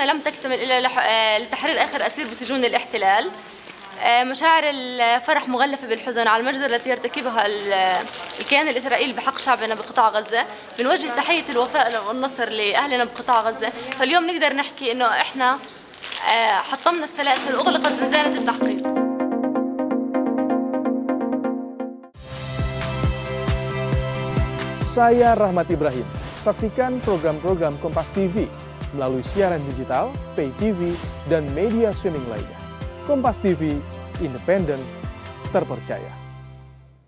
حياتنا لم تكتمل إلا لتحرير آخر أسير بسجون الاحتلال. مشاعر الفرح مغلفة بالحزن على المجزرة التي يرتكبها الكيان الإسرائيلي بحق شعبنا بقطاع غزة. بنوجه تحية الوفاء والنصر لأهلنا بقطاع غزة. فاليوم نقدر نحكي إنه إحنا حطمنا السلاسل وأغلقت زنزانة التحقيق. Saya Rahmat Ibrahim. Saksikan program-program Kompas TV melalui siaran digital, pay TV, dan media streaming lainnya. Kompas TV, independen, terpercaya.